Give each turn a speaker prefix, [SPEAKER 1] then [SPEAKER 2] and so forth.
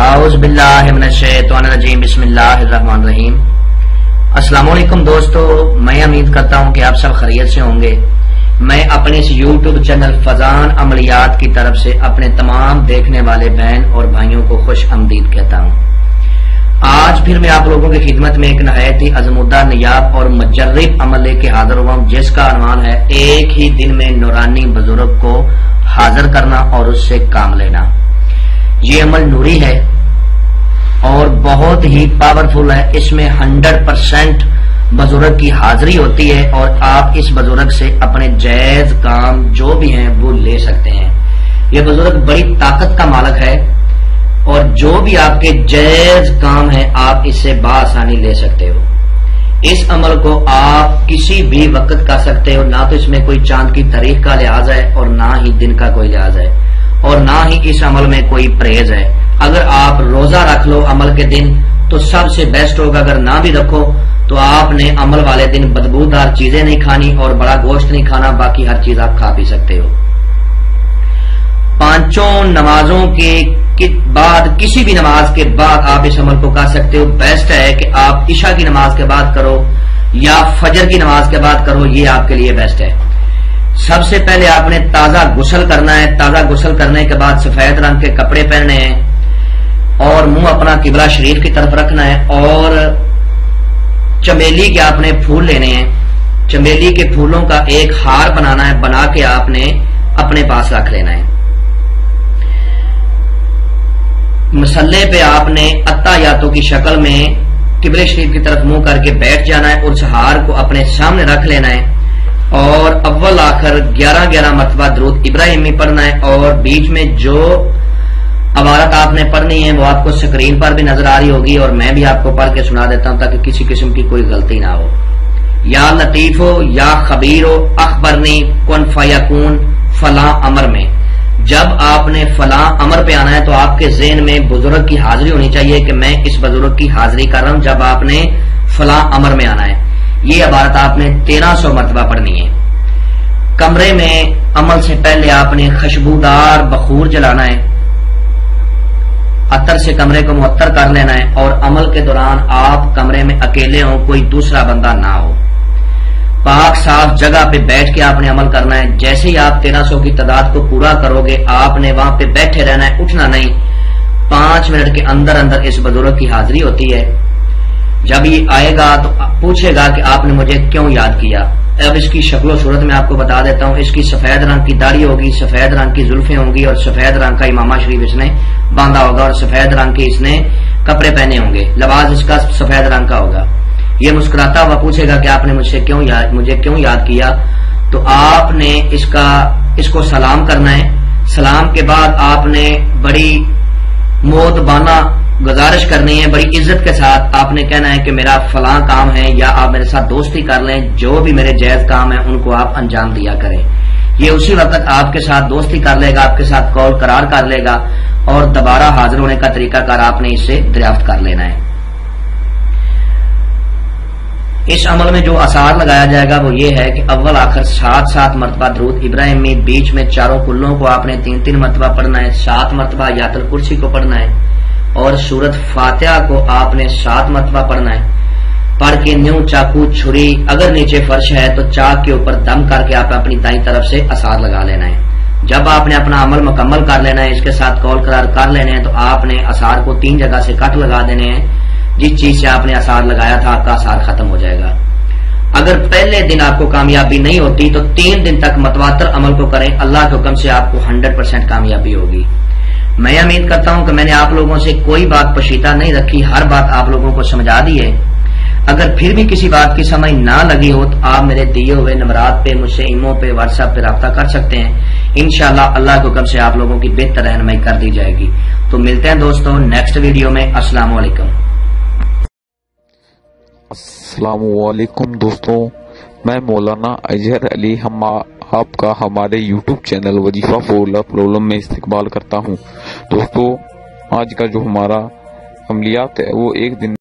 [SPEAKER 1] اعوذ باللہ من الشیطان الرجیم بسم اللہ الرحمن الرحیم۔ السلام علیکم دوستو، میں امید کرتا ہوں کہ آپ سب خیریت سے ہوں گے۔ میں اپنے اس یوٹیوب چینل فضان عملیات کی طرف سے اپنے تمام دیکھنے والے بہن اور بھائیوں کو خوش آمدید کہتا ہوں۔ آج پھر میں آپ لوگوں کی خدمت میں ایک نہایت ہی عظمودہ نیاب اور مجرب عمل لے کے حاضر ہوا ہوں، جس کا عنوان ہے ایک ہی دن میں نورانی بزرگ کو حاضر کرنا اور اس سے کام لینا۔ یہ عمل نوری ہے اور بہت ہی پاورفل ہے۔ اس میں 100% بزرگ کی حاضری ہوتی ہے اور آپ اس بزرگ سے اپنے جائز کام جو بھی ہیں وہ لے سکتے ہیں۔ یہ بزرگ بڑی طاقت کا مالک ہے اور جو بھی آپ کے جائز کام ہیں آپ اس سے بآسانی لے سکتے ہو۔ اس عمل کو آپ کسی بھی وقت کر سکتے ہو، نہ تو اس میں کوئی چاند کی تاریخ کا لحاظ ہے اور نہ ہی دن کا کوئی لحاظ ہے اور نہ ہی اس عمل میں کوئی پرہیز ہے۔ اگر آپ روزہ رکھ لو عمل کے دن تو سب سے بیسٹ ہوگا، اگر نہ بھی رکھو تو آپ نے عمل والے دن بدبودار چیزیں نہیں کھانی اور بڑا گوشت نہیں کھانا، باقی ہر چیز آپ کھا پی سکتے ہو۔ پانچوں نمازوں کے بعد، کسی بھی نماز کے بعد آپ اس عمل کو کر سکتے ہو۔ بیسٹ ہے کہ آپ عشاء کی نماز کے بعد کرو یا فجر کی نماز کے بعد کرو، یہ آپ کے لیے بیسٹ ہے۔ سب سے پہلے آپ نے تازہ غسل کرنا ہے۔ تازہ غسل کرنے کے بعد سفید رنگ کے کپڑے پہننے ہیں اور منہ اپنا قبلہ شریف کی طرف رکھنا ہے اور چمیلی کے آپ نے پھول لینے ہیں۔ چمیلی کے پھولوں کا ایک ہار بنانا ہے، بنا کے آپ نے اپنے پاس رکھ لینا ہے۔ مسلح پہ آپ نے اتحیاتوں کی شکل میں قبلہ شریف کی طرف منہ کر کے بیٹھ جانا ہے اور اس ہار کو اپنے سامنے رکھ لینا ہے اور اول آخر 11 مرتبہ درود ابراہیمی پڑھنا ہے اور بیچ میں جو عبارت آپ نے پڑھنی ہے وہ آپ کو سکرین پر بھی نظر آ رہی ہوگی اور میں بھی آپ کو پڑھ کے سنا دیتا ہوں تاکہ کسی قسم کی کوئی غلطی نہ ہو۔ یا لطیف ہو یا خبیر ہو اخبرنی کن فیکون فلاں امر میں، جب آپ نے فلاں امر پہ آنا ہے تو آپ کے ذہن میں بزرگ کی حاضری ہونی چاہیے کہ میں اس بزرگ کی حاضری کر رہا ہوں جب آپ نے فلاں امر میں آنا ہے۔ یہ عبارت آپ نے 1300 مرتبہ پڑھنی ہے۔ کمرے میں عمل سے پہلے آپ نے خوشبودار بخور جلانا ہے، عطر سے کمرے کو معطر کر لینا ہے اور عمل کے دوران آپ کمرے میں اکیلے ہوں، کوئی دوسرا بندہ نہ ہو۔ پاک صاف جگہ پہ بیٹھ کے آپ نے عمل کرنا ہے۔ جیسے ہی آپ 1300 کی تعداد کو پورا کرو گے آپ نے وہاں پہ بیٹھے رہنا ہے، اٹھنا نہیں۔ 5 منٹ کے اندر اندر اس بزرگ کی حاضری ہوتی ہے۔ جب یہ آئے گا تو پوچھے گا کہ آپ نے مجھے کیوں یاد کیا۔ اب اس کی شکل و صورت میں آپ کو بتا دیتا ہوں۔ اس کی سفید رنگ کی داڑھی ہوگی، سفید رنگ کی زلفیں ہوں گی اور سفید رنگ کا امامہ شریف اس نے باندھا ہوگا اور سفید رنگ کے اس نے کپڑے پہنے ہوں گے، لباس اس کا سفید رنگ کا ہوگا۔ یہ مسکراتا ہوا پوچھے گا کہ آپ نے مجھے کیوں یاد کیا، تو آپ نے اس کو سلام کرنا ہے۔ سلام کے بعد آپ نے بڑی مؤدبانہ گزارش کرنی ہے، بڑی عزت کے ساتھ آپ نے کہنا ہے کہ میرا فلاں کام ہے یا آپ میرے ساتھ دوستی کر لیں، جو بھی میرے جائز کام ہیں ان کو آپ انجام دیا کریں۔ یہ اسی وقت آپ کے ساتھ دوستی کر لے گا، آپ کے ساتھ قول قرار کر لے گا اور دوبارہ حاضر ہونے کا طریقہ کار آپ نے اس سے دریافت کر لینا ہے۔ اس عمل میں جو اثار لگایا جائے گا وہ یہ ہے کہ اول آخر 7 مرتبہ درود ابراہیمی، بیچ میں چاروں کلوں کو آپ نے 3 مرتبہ پڑھنا ہے، 7 مرتبہ آیت الکرسی کو پڑھنا ہے اور سورت فاتحہ کو آپ نے 7 مرتبہ پڑھنا ہے۔ پڑھ کے نیو چاقو چھری اگر نیچے فرش ہے تو چاک کے اوپر دم کر کے آپ اپنی دائیں طرف سے اثار لگا لینا ہے۔ جب آپ نے اپنا عمل مکمل کر لینا ہے، اس کے ساتھ قول قرار کر لینے ہیں، تو آپ نے اثار کو 3 جگہ سے کٹ لگا دینے ہیں۔ جس چیز سے آپ نے اثار لگایا تھا آپ کا اثار ختم ہو جائے گا۔ اگر پہلے دن آپ کو کامیابی نہیں ہوتی تو 3 دن تک متواتر عمل کو کریں، اللہ کے حکم سے آپ کو 100% کامیابی ہوگی۔ میں امید کرتا ہوں کہ میں نے آپ لوگوں سے کوئی بات پشیتہ نہیں رکھی، ہر بات آپ لوگوں کو سمجھا دی ہے۔ اگر پھر بھی کسی بات کی سمجھ نہ لگی ہو تو آپ میرے دیے ہوئے نمبرات پہ مجھ سے ایمو پہ واٹس ایپ پہ رابطہ کر سکتے ہیں، انشاءاللہ اللہ کے حکم سے آپ لوگوں کی بہتر رہنمائی کر دی جائے گی۔ تو ملتے ہیں دوستوں نیکسٹ ویڈیو میں۔ السلام علیکم۔
[SPEAKER 2] السلام علیکم دوستوں، میں مولانا اظہر علی آپ کا ہمارے یوٹیوب چینل وظیفہ فور اللہ پرابلم میں استقبال کرتا ہوں۔ دوستوں، آج کا جو ہمارا عملیات ہے وہ ایک دن